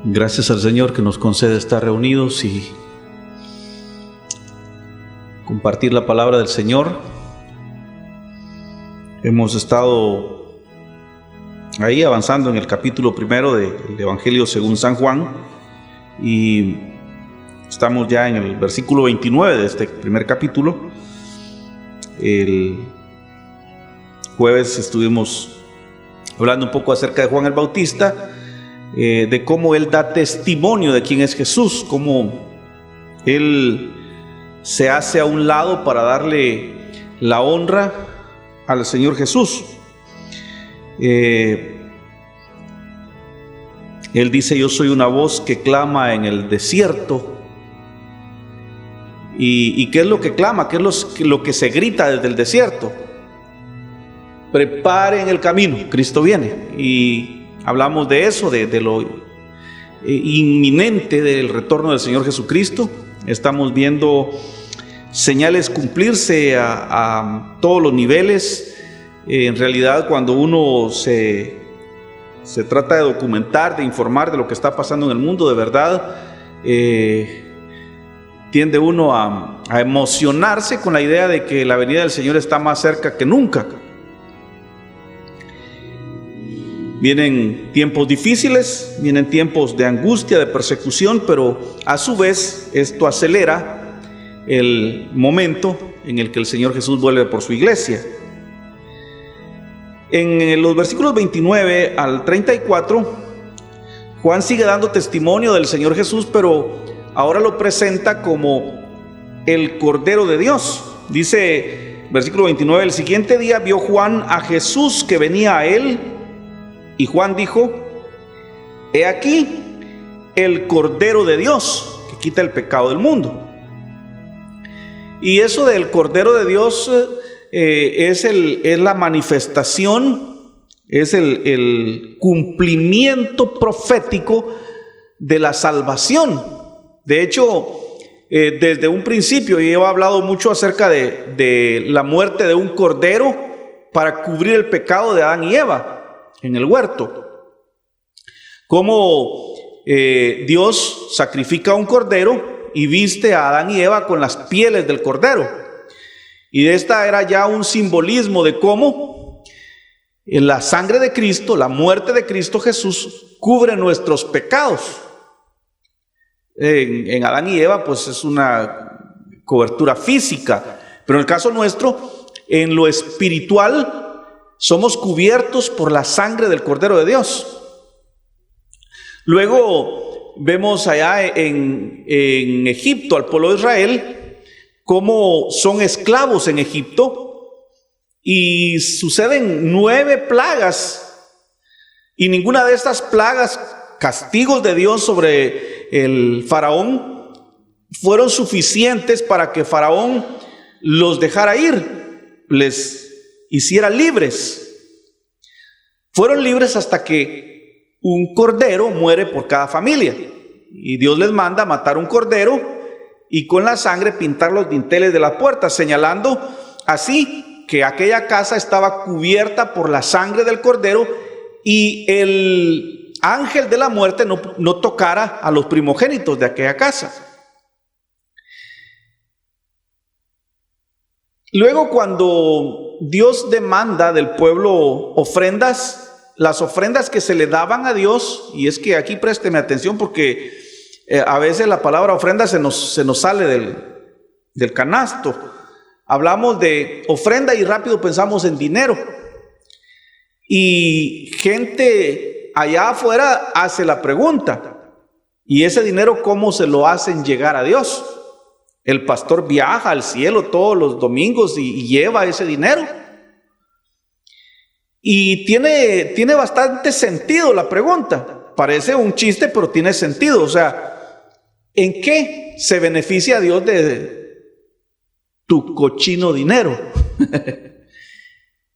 Gracias al Señor que nos concede estar reunidos y compartir la palabra del Señor. Hemos estado ahí avanzando en el capítulo primero del Evangelio según San Juan y estamos ya en el versículo 29 de este primer capítulo. El jueves estuvimos hablando un poco acerca de Juan el Bautista, de cómo él da testimonio de quién es Jesús, cómo él se hace a un lado para darle la honra al Señor Jesús. Él dice: yo soy una voz que clama en el desierto. ¿Y qué es lo que clama? ¿Qué es lo que se grita desde el desierto? Preparen el camino, Cristo viene. Y hablamos de eso, de lo inminente del retorno del Señor Jesucristo. Estamos viendo señales cumplirse a todos los niveles. En realidad, cuando uno se trata de documentar, de informar de lo que está pasando en el mundo, de verdad, tiende uno a emocionarse con la idea de que la venida del Señor está más cerca que nunca. Vienen tiempos difíciles, vienen tiempos de angustia, de persecución, pero a su vez esto acelera el momento en el que el Señor Jesús vuelve por su iglesia. En los versículos 29 al 34, Juan sigue dando testimonio del Señor Jesús, pero ahora lo presenta como el Cordero de Dios. Dice, versículo 29, el siguiente día vio Juan a Jesús que venía a él, y Juan dijo: he aquí el Cordero de Dios que quita el pecado del mundo. Y eso del Cordero de Dios es la manifestación, es el cumplimiento profético de la salvación. De hecho, desde un principio yo he hablado mucho acerca de la muerte de un cordero para cubrir el pecado de Adán y Eva en el huerto. Cómo Dios sacrifica un cordero y viste a Adán y Eva con las pieles del cordero. Y esta era ya un simbolismo de cómo en la sangre de Cristo, la muerte de Cristo Jesús, cubre nuestros pecados. En Adán y Eva pues es una cobertura física, pero en el caso nuestro, en lo espiritual, somos cubiertos por la sangre del Cordero de Dios. Luego vemos allá en Egipto al pueblo de Israel cómo son esclavos en Egipto, y suceden 9 plagas, y ninguna de estas plagas, castigos de Dios sobre el faraón, fueron suficientes para que Faraón los dejara ir, les hiciera libres. Fueron libres hasta que un cordero muere por cada familia, y Dios les manda matar un cordero y con la sangre pintar los dinteles de las puertas, señalando así que aquella casa estaba cubierta por la sangre del cordero, y el ángel de la muerte no tocara a los primogénitos de aquella casa. Luego, cuando Dios demanda del pueblo ofrendas, las ofrendas que se le daban a Dios, y es que aquí présteme atención porque a veces la palabra ofrenda se nos sale del canasto. Hablamos de ofrenda y rápido pensamos en dinero, y gente allá afuera hace la pregunta: ¿y ese dinero cómo se lo hacen llegar a Dios? El pastor viaja al cielo todos los domingos y lleva ese dinero. Y tiene bastante sentido la pregunta. Parece un chiste, pero tiene sentido. O sea, ¿en qué se beneficia a Dios de tu cochino dinero?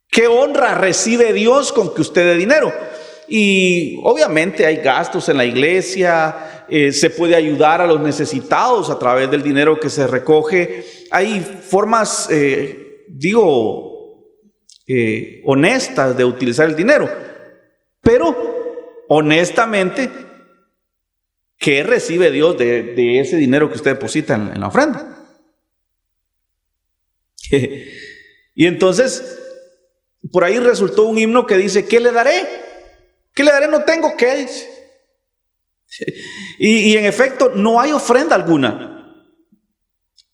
¿Qué honra recibe Dios con que usted dé dinero? Y obviamente hay gastos en la iglesia, se puede ayudar a los necesitados a través del dinero que se recoge. Hay formas, honestas de utilizar el dinero, pero honestamente ¿qué recibe Dios de ese dinero que usted deposita en la ofrenda? Y entonces, por ahí resultó un himno que dice, ¿qué le daré? ¿Qué le daré? No tengo qué, dice. Y en efecto, no hay ofrenda alguna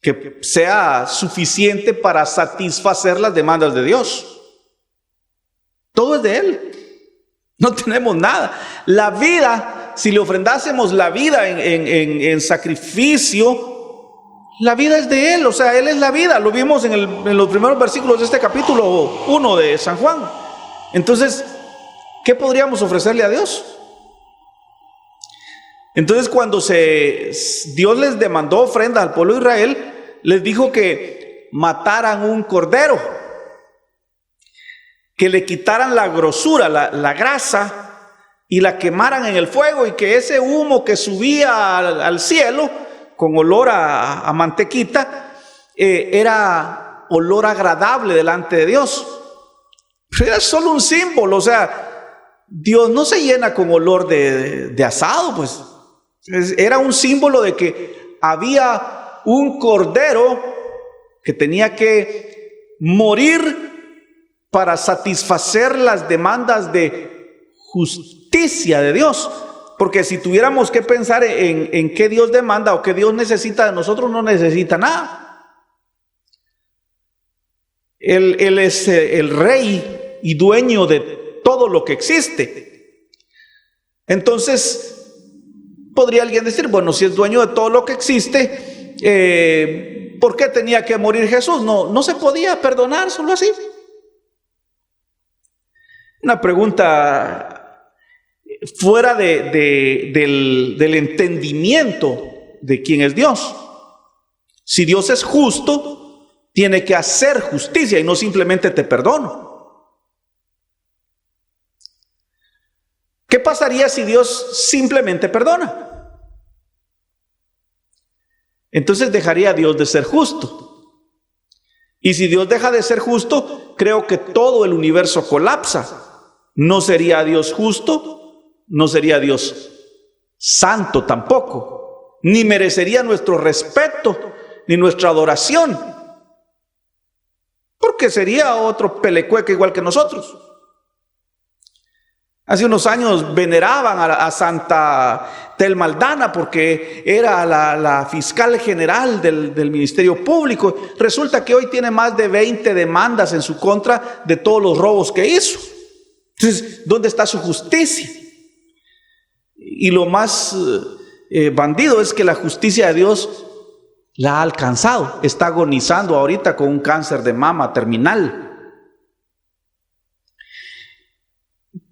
que sea suficiente para satisfacer las demandas de Dios. Todo es de Él. No tenemos nada. La vida, si le ofrendásemos la vida en sacrificio, la vida es de Él. O sea, Él es la vida. Lo vimos en los primeros versículos de este capítulo 1 de San Juan. Entonces, ¿qué podríamos ofrecerle a Dios? Entonces, cuando Dios les demandó ofrendas al pueblo de Israel, les dijo que mataran un cordero, que le quitaran la grosura, la grasa, y la quemaran en el fuego, y que ese humo que subía al cielo con olor a mantequita era olor agradable delante de Dios. Pero era solo un símbolo. O sea, Dios no se llena con olor de asado, pues. Era un símbolo de que había un cordero que tenía que morir para satisfacer las demandas de justicia de Dios. Porque si tuviéramos que pensar en qué Dios demanda o qué Dios necesita de nosotros, no necesita nada. Él es el rey y dueño de todo lo que existe. Entonces, podría alguien decir, bueno, si es dueño de todo lo que existe, ¿por qué tenía que morir Jesús? No se podía perdonar solo así. Una pregunta fuera del entendimiento de quién es Dios. Si Dios es justo, tiene que hacer justicia y no simplemente te perdono. ¿Qué pasaría si Dios simplemente perdona? Entonces dejaría a Dios de ser justo. Y si Dios deja de ser justo, creo que todo el universo colapsa. No sería Dios justo, no sería Dios santo tampoco, ni merecería nuestro respeto, ni nuestra adoración, porque sería otro pelecueca igual que nosotros. Hace unos años veneraban a Santa Telma Aldana porque era la fiscal general del Ministerio Público. Resulta que hoy tiene más de 20 demandas en su contra de todos los robos que hizo. Entonces, ¿dónde está su justicia? Y lo más bandido es que la justicia de Dios la ha alcanzado. Está agonizando ahorita con un cáncer de mama terminal.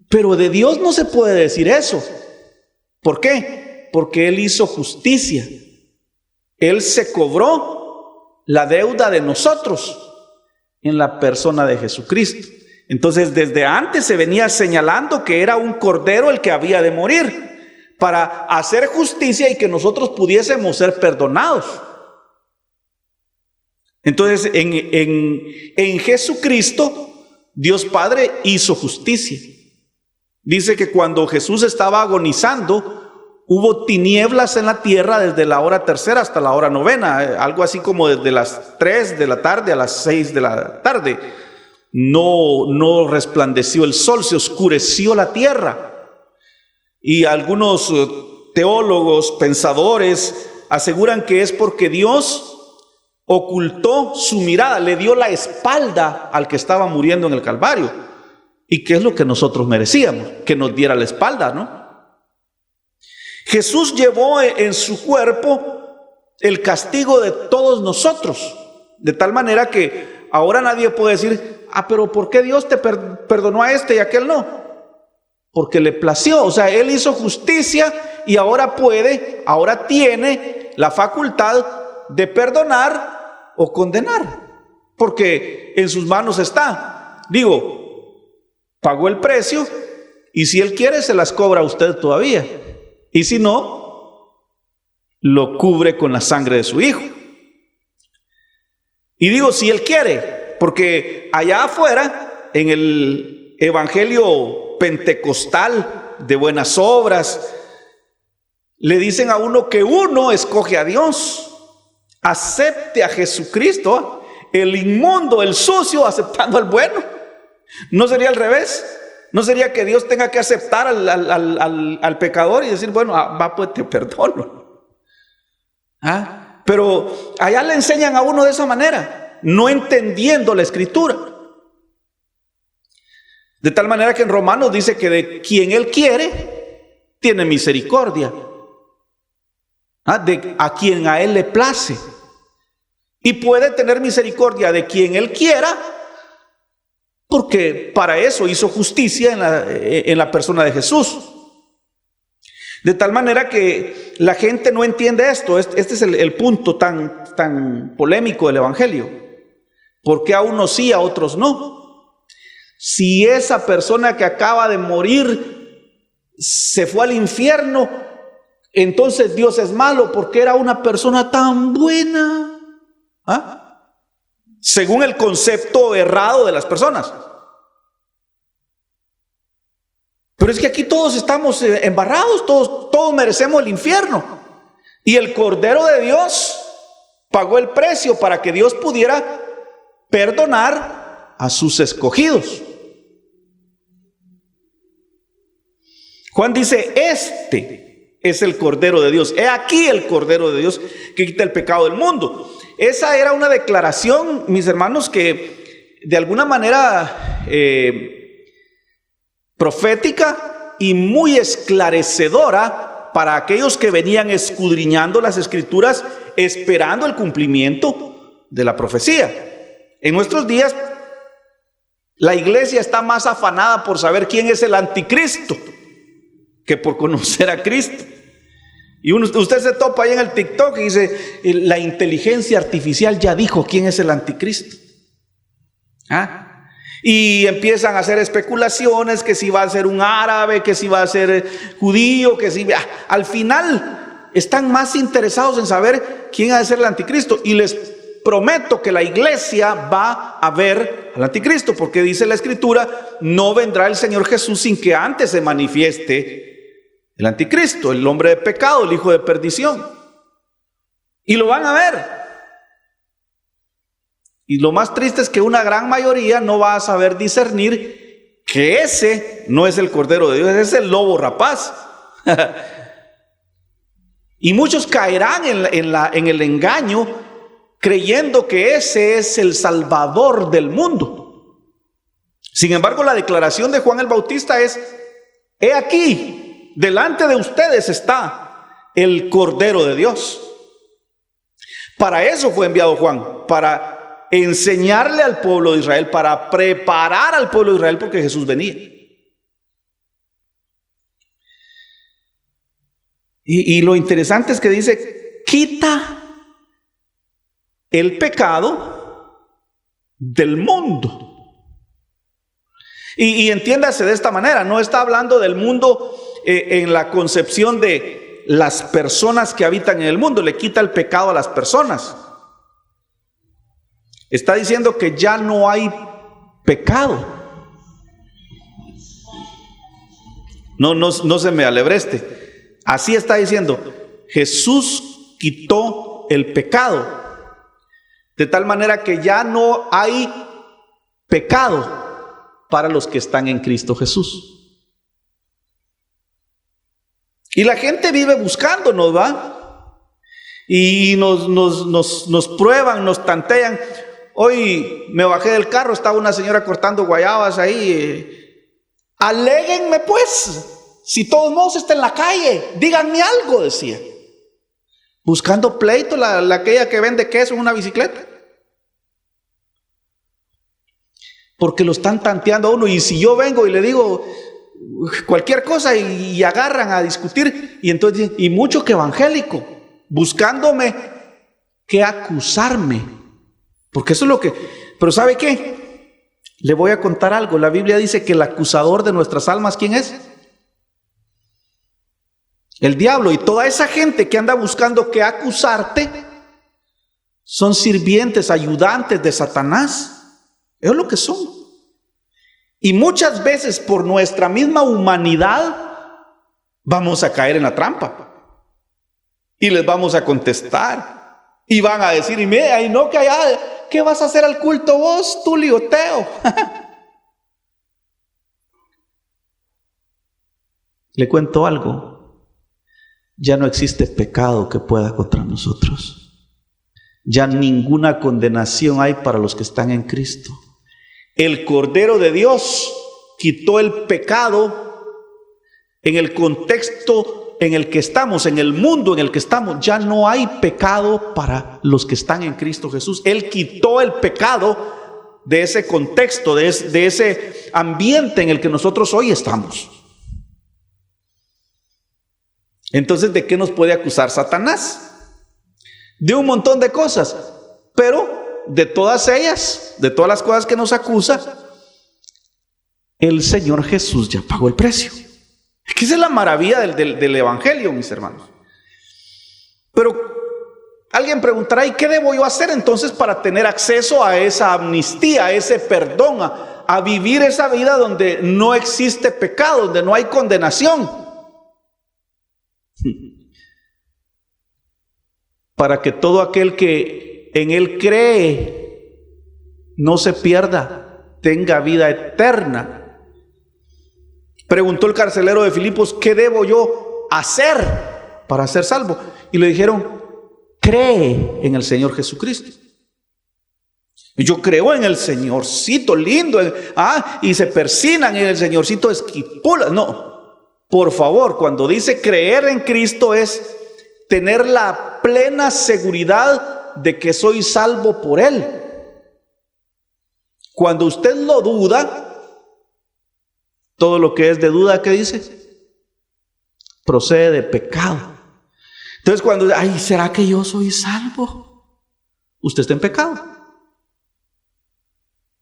Pero de Dios no se puede decir eso. ¿Por qué? Porque Él hizo justicia. Él se cobró la deuda de nosotros en la persona de Jesucristo. Entonces, desde antes se venía señalando que era un cordero el que había de morir para hacer justicia y que nosotros pudiésemos ser perdonados. Entonces, en Jesucristo, Dios Padre hizo justicia. Dice que cuando Jesús estaba agonizando, hubo tinieblas en la tierra desde la hora tercera hasta la hora novena, algo así como desde las 3 de la tarde a las 6 de la tarde. No resplandeció el sol, se oscureció la tierra. Y algunos teólogos, pensadores, aseguran que es porque Dios ocultó su mirada, le dio la espalda al que estaba muriendo en el Calvario. ¿Y qué es lo que nosotros merecíamos? Que nos diera la espalda, ¿no? Jesús llevó en su cuerpo el castigo de todos nosotros, de tal manera que ahora nadie puede decir, pero ¿por qué Dios te perdonó a este y a aquel no? Porque le plació. O sea, Él hizo justicia y ahora tiene la facultad de perdonar o condenar, porque en sus manos está. Pagó el precio y si Él quiere se las cobra a usted todavía, y si no, lo cubre con la sangre de su Hijo. Y si Él quiere, porque allá afuera en el evangelio pentecostal de buenas obras le dicen a uno que uno escoge a Dios. Acepte a Jesucristo, el inmundo, el sucio, aceptando al bueno. ¿No sería al revés? ¿No sería que Dios tenga que aceptar al pecador y decir, bueno, va, pues te perdono? Pero allá le enseñan a uno de esa manera, no entendiendo la Escritura. De tal manera que en Romanos dice que de quien Él quiere, tiene misericordia. A quien a Él le place. Y puede tener misericordia de quien Él quiera, porque para eso hizo justicia en la persona de Jesús. De tal manera que la gente no entiende esto. Este es el punto tan polémico del Evangelio. ¿Por qué a unos sí, a otros no? Si esa persona que acaba de morir se fue al infierno, entonces Dios es malo porque era una persona tan buena. Según el concepto errado de las personas. Pero es que aquí todos estamos embarrados, todos merecemos el infierno. Y el Cordero de Dios pagó el precio para que Dios pudiera perdonar a sus escogidos. Juan dice, este es el Cordero de Dios. He aquí el Cordero de Dios que quita el pecado del mundo. Esa era una declaración, mis hermanos, que de alguna manera profética y muy esclarecedora para aquellos que venían escudriñando las Escrituras, esperando el cumplimiento de la profecía. En nuestros días, la iglesia está más afanada por saber quién es el anticristo que por conocer a Cristo. Y usted se topa ahí en el TikTok y dice, la inteligencia artificial ya dijo quién es el anticristo. Y empiezan a hacer especulaciones, que si va a ser un árabe, que si va a ser judío, que si... Al final están más interesados en saber quién va a ser el anticristo. Y les prometo que la iglesia va a ver al anticristo, porque dice la Escritura, no vendrá el Señor Jesús sin que antes se manifieste el anticristo, el hombre de pecado, el hijo de perdición. Y lo van a ver. Y lo más triste es que una gran mayoría no va a saber discernir que ese no es el Cordero de Dios, ese es el lobo rapaz. Y muchos caerán en el engaño creyendo que ese es el Salvador del mundo. Sin embargo, la declaración de Juan el Bautista es, he aquí, delante de ustedes está el Cordero de Dios. Para eso fue enviado Juan, para enseñarle al pueblo de Israel, para preparar al pueblo de Israel, porque Jesús venía. Y lo interesante es que dice, quita el pecado del mundo. Y entiéndase de esta manera, no está hablando del mundo en la concepción de las personas que habitan en el mundo, le quita el pecado a las personas. Está diciendo que ya no hay pecado. No se me alebreste. Así está diciendo, Jesús quitó el pecado, de tal manera que ya no hay pecado para los que están en Cristo Jesús. Y la gente vive buscándonos, ¿va? Y nos prueban, nos tantean. Hoy me bajé del carro, estaba una señora cortando guayabas ahí. Aléguenme pues, si todos modos está en la calle, díganme algo, decía. Buscando pleito, aquella que vende queso en una bicicleta. Porque lo están tanteando a uno, y si yo vengo y le digo cualquier cosa y agarran a discutir, y entonces, y mucho que evangélico, buscándome que acusarme, porque eso es lo que, pero ¿sabe qué? Le voy a contar algo. La Biblia dice que el acusador de nuestras almas, ¿quién es? El diablo. Y toda esa gente que anda buscando que acusarte son sirvientes, ayudantes de Satanás. Es lo que son. Y muchas veces por nuestra misma humanidad vamos a caer en la trampa. Y les vamos a contestar. Y van a decir, y mira, ay no, que allá, ¿qué vas a hacer al culto vos, Tulio, Teo? Le cuento algo. Ya no existe pecado que pueda contra nosotros. Ya ninguna condenación hay para los que están en Cristo. El Cordero de Dios quitó el pecado en el contexto en el que estamos, en el mundo en el que estamos. Ya no hay pecado para los que están en Cristo Jesús. Él quitó el pecado de ese contexto, de ese ambiente en el que nosotros hoy estamos. Entonces, ¿de qué nos puede acusar Satanás? De un montón de cosas, pero de todas ellas, de todas las cosas que nos acusa, el Señor Jesús ya pagó el precio. Es que esa es la maravilla del Evangelio, mis hermanos. Pero alguien preguntará, ¿y qué debo yo hacer entonces para tener acceso a esa amnistía, a ese perdón, a vivir esa vida donde no existe pecado, donde no hay condenación? Para que todo aquel que en Él cree no se pierda, tenga vida eterna. Preguntó el carcelero de Filipos, ¿qué debo yo hacer para ser salvo? Y le dijeron, cree en el Señor Jesucristo. Yo creo en el Señorcito lindo, y se persinan en el Señorcito Esquipula. No, por favor, cuando dice creer en Cristo es tener la plena seguridad de que soy salvo por Él. Cuando usted lo duda, todo lo que es de duda, ¿qué dice? Procede de pecado. Entonces cuando, ¿será que yo soy salvo? Usted está en pecado.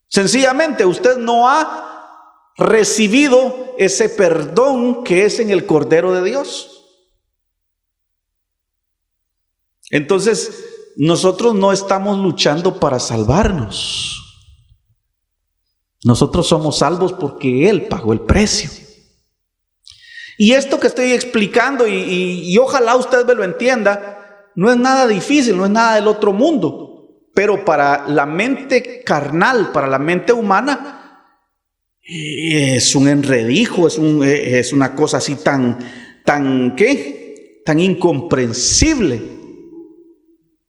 Sencillamente usted no ha recibido ese perdón que es en el Cordero de Dios. Entonces nosotros no estamos luchando para salvarnos. Nosotros somos salvos porque Él pagó el precio. Y esto que estoy explicando, y ojalá usted me lo entienda, no es nada difícil, no es nada del otro mundo. Pero para la mente carnal, para la mente humana, es un enredijo, es una cosa así tan incomprensible.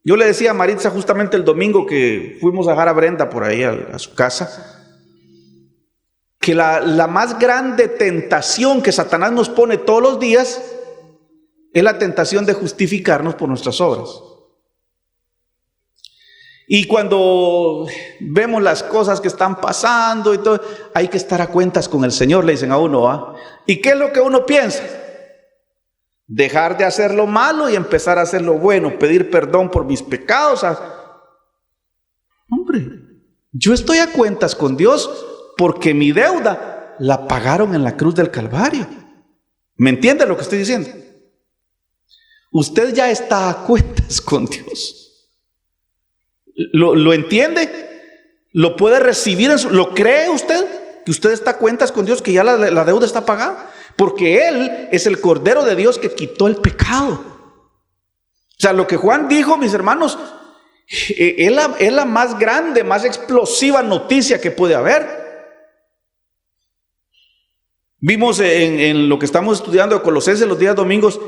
Yo le decía a Maritza justamente el domingo que fuimos a dejar a Brenda por ahí a su casa, que la más grande tentación que Satanás nos pone todos los días es la tentación de justificarnos por nuestras obras. Y cuando vemos las cosas que están pasando y todo, hay que estar a cuentas con el Señor, le dicen a uno, ¿y qué es lo que uno piensa? Dejar de hacer lo malo y empezar a hacer lo bueno, pedir perdón por mis pecados. Hombre, yo estoy a cuentas con Dios porque mi deuda la pagaron en la cruz del Calvario. ¿Me entiende lo que estoy diciendo? Usted ya está a cuentas con Dios. ¿Lo entiende? ¿Lo puede recibir? ¿Lo cree usted? Que usted está a cuentas con Dios, que ya la deuda está pagada. Porque Él es el Cordero de Dios que quitó el pecado. O sea, lo que Juan dijo, mis hermanos, es la más grande, más explosiva noticia que puede haber. Vimos en lo que estamos estudiando de Colosenses los días domingos,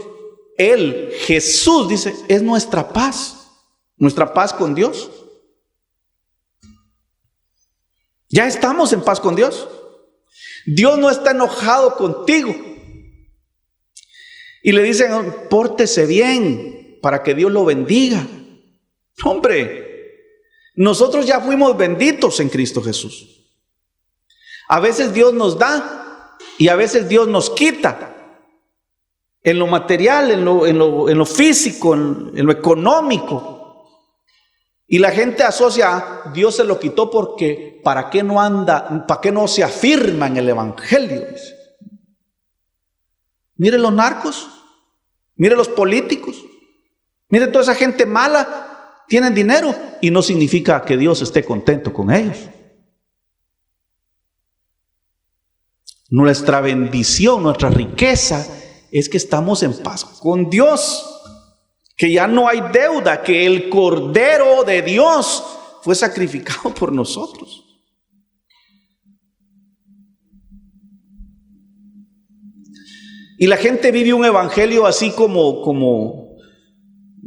Él, Jesús, dice, es nuestra paz con Dios. Ya estamos en paz con Dios. Dios no está enojado contigo. Y le dicen, pórtese bien para que Dios lo bendiga. Hombre, nosotros ya fuimos benditos en Cristo Jesús. A veces Dios nos da y a veces Dios nos quita. En lo material, en lo físico, en lo económico. Y la gente asocia, Dios se lo quitó porque ¿para qué no se afirma en el Evangelio? Mire los narcos, mire los políticos, mire toda esa gente mala, tienen dinero y no significa que Dios esté contento con ellos. Nuestra bendición, nuestra riqueza es que estamos en paz con Dios. que ya no hay deuda, que el Cordero de Dios fue sacrificado por nosotros. Y la gente vive un evangelio así como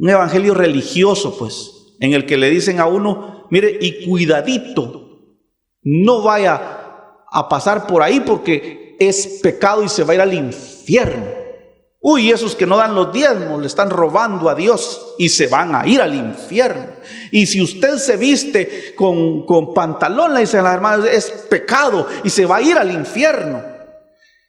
un evangelio religioso, pues, en el que le dicen a uno, mire, y cuidadito, no vaya a pasar por ahí porque es pecado y se va a ir al infierno. Uy, esos que no dan los diezmos le están robando a Dios y se van a ir al infierno. Y si usted se viste con pantalón, le dicen las hermanas, es pecado y se va a ir al infierno.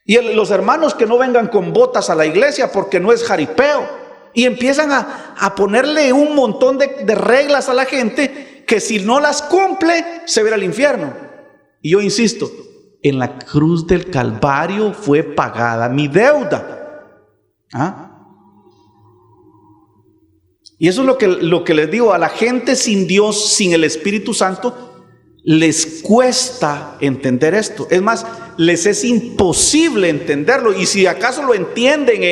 Y los hermanos que no vengan con botas a la iglesia porque no es jaripeo. Y empiezan a ponerle un montón de reglas a la gente que si no las cumple se va a ir al infierno. Y yo insisto, en la cruz del Calvario fue pagada mi deuda. ¿Ah? Y eso es lo que les digo a la gente sin Dios, sin el Espíritu Santo. Les cuesta entender esto. Es más, les es imposible entenderlo. Y si acaso lo entienden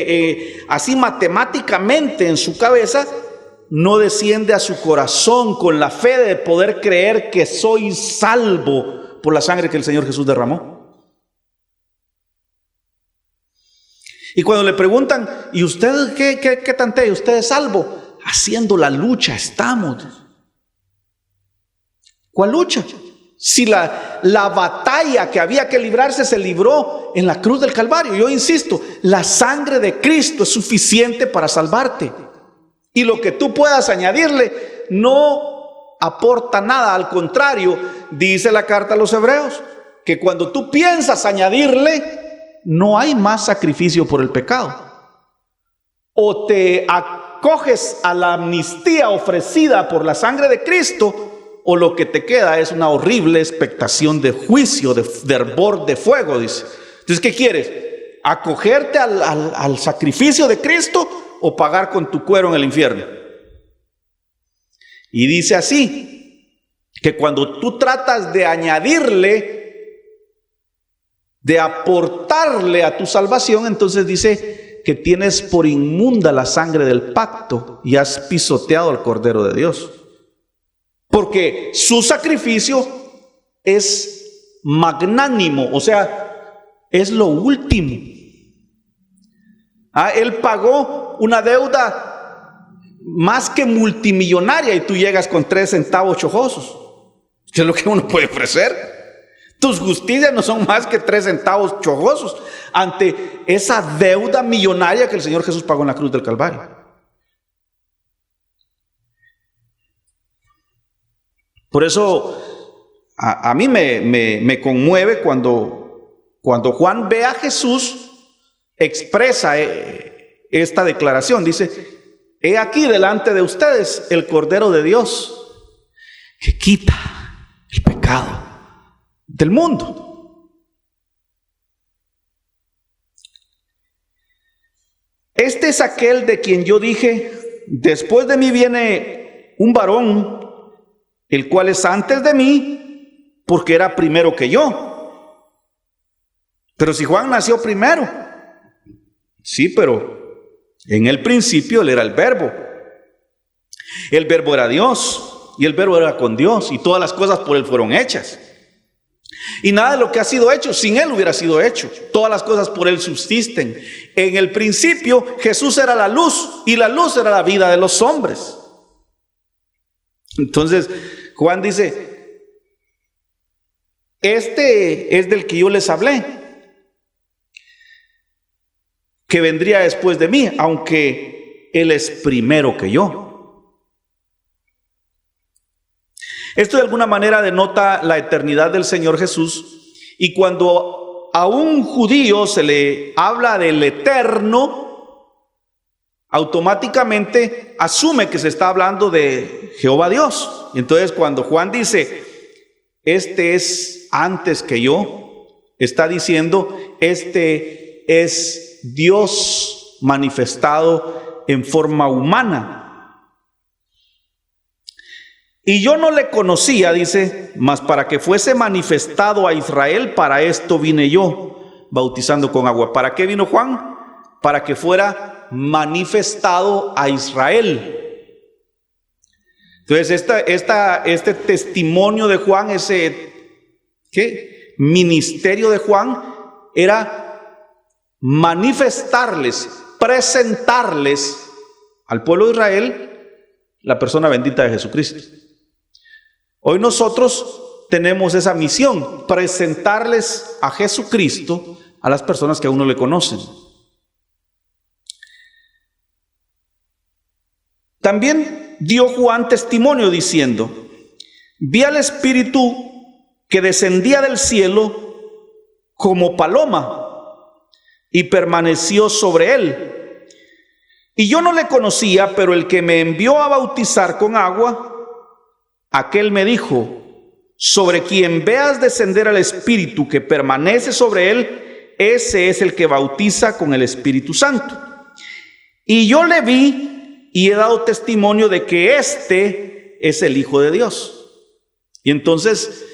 así matemáticamente en su cabeza, no desciende a su corazón con la fe de poder creer que soy salvo por la sangre que el Señor Jesús derramó. Y cuando le preguntan, ¿y usted qué tantea? ¿Usted es salvo? Haciendo la lucha estamos. ¿Cuál lucha? Si la batalla que había que librarse se libró en la cruz del Calvario. Yo insisto, la sangre de Cristo es suficiente para salvarte. Y lo que tú puedas añadirle no aporta nada. Al contrario, dice la carta a los Hebreos, que cuando tú piensas añadirle, no hay más sacrificio por el pecado. O te acoges a la amnistía ofrecida por la sangre de Cristo, o lo que te queda es una horrible expectación de juicio, de hervor de fuego, dice. Entonces, ¿qué quieres? ¿Acogerte al sacrificio de Cristo o pagar con tu cuero en el infierno? Y dice así, que cuando tú tratas de añadirle, de aportarle a tu salvación, entonces dice que tienes por inmunda la sangre del pacto y has pisoteado al Cordero de Dios. Porque su sacrificio es magnánimo, o sea, es lo último. Él pagó una deuda más que multimillonaria y tú llegas con 3 centavos chojosos, que es lo que uno puede ofrecer. Tus justicias no son más que 3 centavos chojosos ante esa deuda millonaria que el Señor Jesús pagó en la cruz del Calvario. Por eso a mí me conmueve cuando Juan ve a Jesús, expresa esta declaración. Dice, he aquí delante de ustedes el Cordero de Dios que quita el pecado del mundo. Este es aquel de quien yo dije, después de mí viene un varón, el cual es antes de mí, porque era primero que yo. Pero si Juan nació primero, sí, pero en el principio él era el Verbo. El Verbo era Dios, y el Verbo era con Dios, y todas las cosas por él fueron hechas. Y nada de lo que ha sido hecho sin él hubiera sido hecho. Todas las cosas por él subsisten. En el principio Jesús era la luz, y la luz era la vida de los hombres. Entonces Juan dice, este es del que yo les hablé, que vendría después de mí, aunque él es primero que yo. Esto de alguna manera denota la eternidad del Señor Jesús, y cuando a un judío se le habla del eterno, automáticamente asume que se está hablando de Jehová Dios. Y entonces cuando Juan dice, este es antes que yo, está diciendo, este es Dios manifestado en forma humana. Y yo no le conocía, dice, mas para que fuese manifestado a Israel, para esto vine yo, bautizando con agua. ¿Para qué vino Juan? Para que fuera manifestado a Israel. Entonces este testimonio de Juan, ese ministerio de Juan, era manifestarles, presentarles al pueblo de Israel la persona bendita de Jesucristo. Hoy nosotros tenemos esa misión, presentarles a Jesucristo a las personas que aún no le conocen. También dio Juan testimonio diciendo: vi al Espíritu que descendía del cielo como paloma y permaneció sobre él. Y yo no le conocía, pero el que me envió a bautizar con agua, aquel me dijo: sobre quien veas descender al Espíritu que permanece sobre él, ese es el que bautiza con el Espíritu Santo. Y yo le vi y he dado testimonio de que este es el Hijo de Dios. Y entonces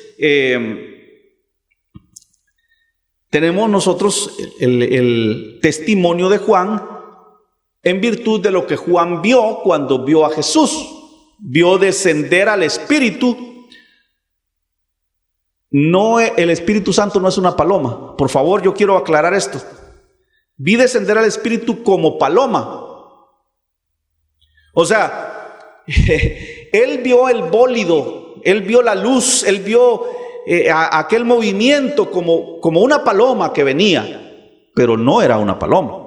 tenemos nosotros el testimonio de Juan en virtud de lo que Juan vio cuando vio a Jesús. Vio descender al Espíritu. No, el Espíritu Santo no es una paloma. Por favor, yo quiero aclarar esto. Vi descender al Espíritu como paloma. O sea, él vio el bólido, él vio la luz, él vio aquel movimiento como una paloma que venía, pero no era una paloma.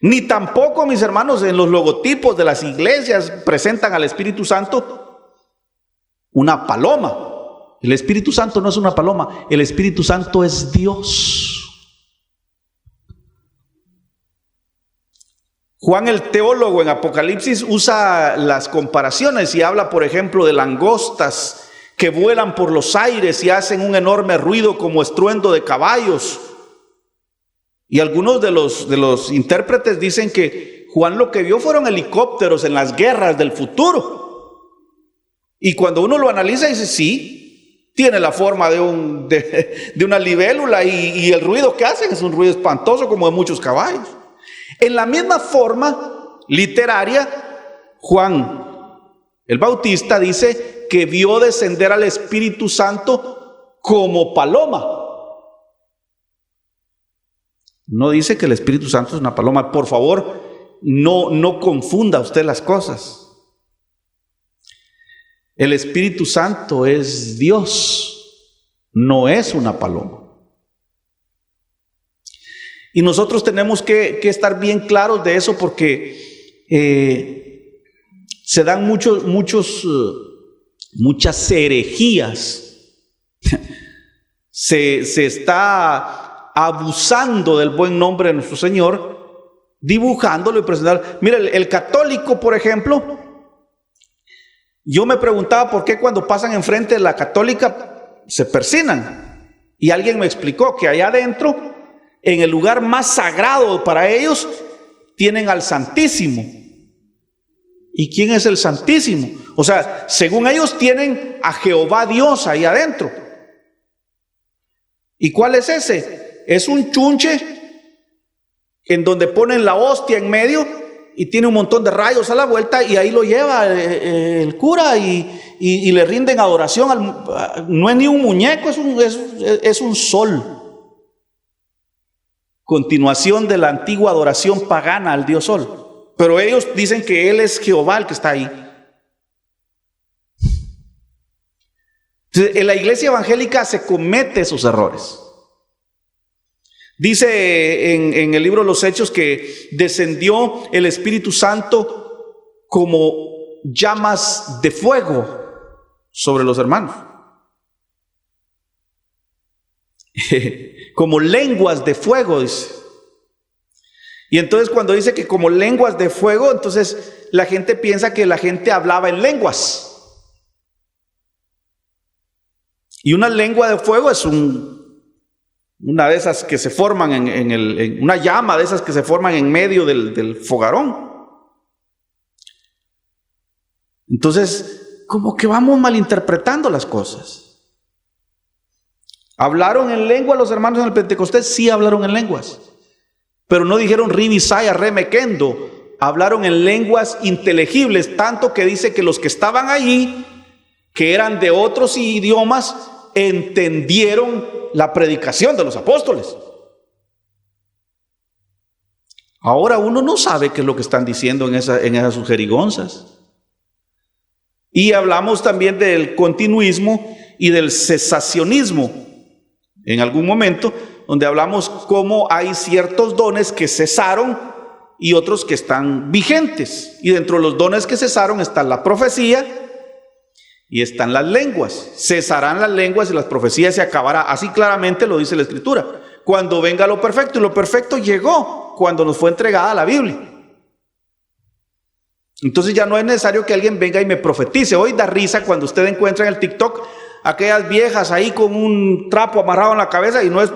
Ni tampoco, mis hermanos, en los logotipos de las iglesias presentan al Espíritu Santo una paloma. El Espíritu Santo no es una paloma, el Espíritu Santo es Dios. Juan el teólogo en Apocalipsis usa las comparaciones y habla, por ejemplo, de langostas que vuelan por los aires y hacen un enorme ruido como estruendo de caballos. Y algunos de los intérpretes dicen que Juan lo que vio fueron helicópteros en las guerras del futuro. Y cuando uno lo analiza dice, sí, tiene la forma de una libélula y el ruido que hacen es un ruido espantoso como de muchos caballos. En la misma forma literaria, Juan el Bautista dice que vio descender al Espíritu Santo como paloma. No dice que el Espíritu Santo es una paloma. Por favor, no confunda usted las cosas. El Espíritu Santo es Dios, no es una paloma. Y nosotros tenemos que estar bien claros de eso porque se dan muchas herejías. Se está abusando del buen nombre de nuestro Señor, dibujándolo y presentándolo. Mira, el católico, por ejemplo, yo me preguntaba por qué cuando pasan enfrente de la católica se persignan. Y alguien me explicó que allá adentro, en el lugar más sagrado para ellos, tienen al Santísimo. ¿Y quién es el Santísimo? O sea, según ellos tienen a Jehová Dios ahí adentro. ¿Y cuál es ese? Es un chunche en donde ponen la hostia en medio y tiene un montón de rayos a la vuelta y ahí lo lleva el cura y le rinden adoración. No es ni un muñeco, es un sol. Continuación de la antigua adoración pagana al dios sol. Pero ellos dicen que él es Jehová el que está ahí. Entonces, en la iglesia evangélica se comete esos errores. Dice en el libro de los Hechos que descendió el Espíritu Santo como llamas de fuego sobre los hermanos. Como lenguas de fuego, dice. Y entonces cuando dice que como lenguas de fuego, entonces la gente piensa que la gente hablaba en lenguas. Y una lengua de fuego es una de esas que se forman en una llama de esas que se forman en medio del fogarón. Entonces, como que vamos malinterpretando las cosas. ¿Hablaron en lengua los hermanos en el Pentecostés? Sí hablaron en lenguas. pero no dijeron ribisaya, remequendo. Hablaron en lenguas inteligibles, tanto que dice que los que estaban allí, que eran de otros idiomas, entendieron la predicación de los apóstoles. Ahora uno no sabe qué es lo que están diciendo en esas sus jerigonzas. Y hablamos también del continuismo y del cesacionismo en algún momento, donde hablamos cómo hay ciertos dones que cesaron y otros que están vigentes. Y dentro de los dones que cesaron está la profecía y están las lenguas. Cesarán las lenguas y las profecías se acabará. Así claramente lo dice la Escritura. Cuando venga lo perfecto, y lo perfecto llegó cuando nos fue entregada la Biblia. Entonces ya no es necesario que alguien venga y me profetice. Hoy da risa cuando usted encuentra en el TikTok aquellas viejas ahí con un trapo amarrado en la cabeza y no es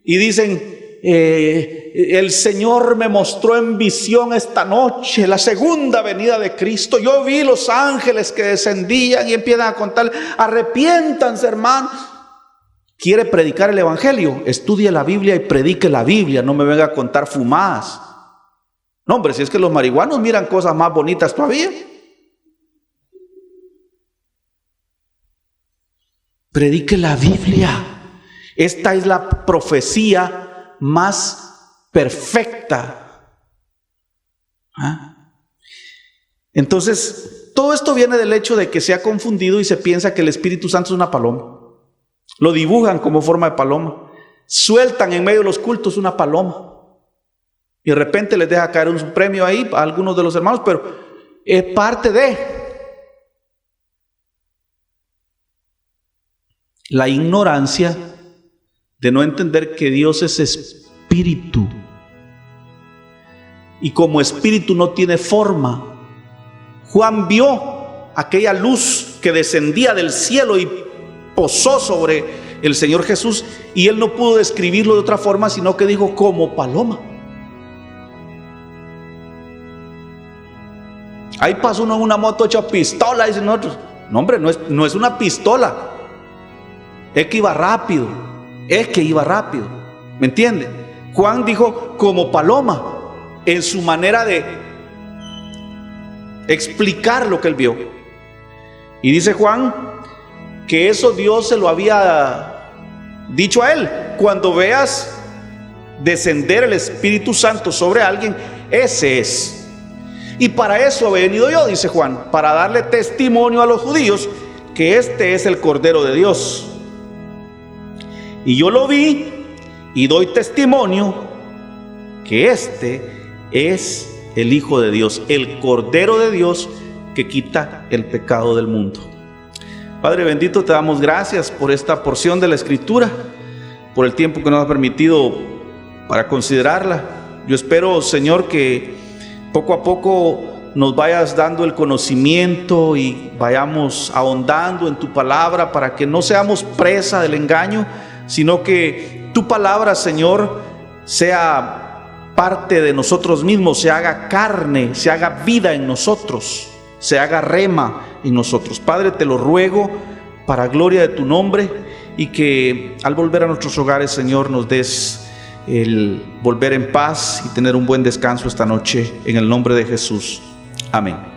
y dicen el Señor me mostró en visión esta noche la segunda venida de Cristo. Yo vi los ángeles que descendían, y empiezan a contar, arrepiéntanse, hermanos. ¿Quiere predicar el evangelio? Estudie la Biblia y predique la Biblia, no me venga a contar fumadas. No, hombre, si es que los marihuanos miran cosas más bonitas todavía. Predique la Biblia. Esta es la profecía más perfecta. Entonces, todo esto viene del hecho de que se ha confundido y se piensa que el Espíritu Santo es una paloma. Lo dibujan como forma de paloma. Sueltan en medio de los cultos una paloma. Y de repente les deja caer un premio ahí a algunos de los hermanos, pero es parte de la ignorancia de no entender que Dios es espíritu. Y como espíritu no tiene forma. Juan vio aquella luz que descendía del cielo y posó sobre el Señor Jesús, y él no pudo describirlo de otra forma, sino que dijo como paloma. Ahí pasó uno en una moto hecha pistola, dicen otros. No, hombre, no es una pistola. Es que iba rápido. ¿Me entiende? Juan dijo como paloma, en su manera de explicar lo que él vio. Y dice Juan que eso Dios se lo había dicho a él. Cuando veas descender el Espíritu Santo sobre alguien, ese es. Y para eso he venido yo, dice Juan, para darle testimonio a los judíos que este es el Cordero de Dios. Y yo lo vi y doy testimonio que este es el Hijo de Dios, el Cordero de Dios que quita el pecado del mundo. Padre bendito, te damos gracias por esta porción de la Escritura, por el tiempo que nos ha permitido para considerarla. Yo espero, Señor, que poco a poco nos vayas dando el conocimiento y vayamos ahondando en tu palabra para que no seamos presa del engaño, sino que tu palabra, Señor, sea parte de nosotros mismos, se haga carne, se haga vida en nosotros, se haga rema en nosotros. Padre, te lo ruego para gloria de tu nombre, y que al volver a nuestros hogares, Señor, nos des el volver en paz y tener un buen descanso esta noche, en el nombre de Jesús. Amén.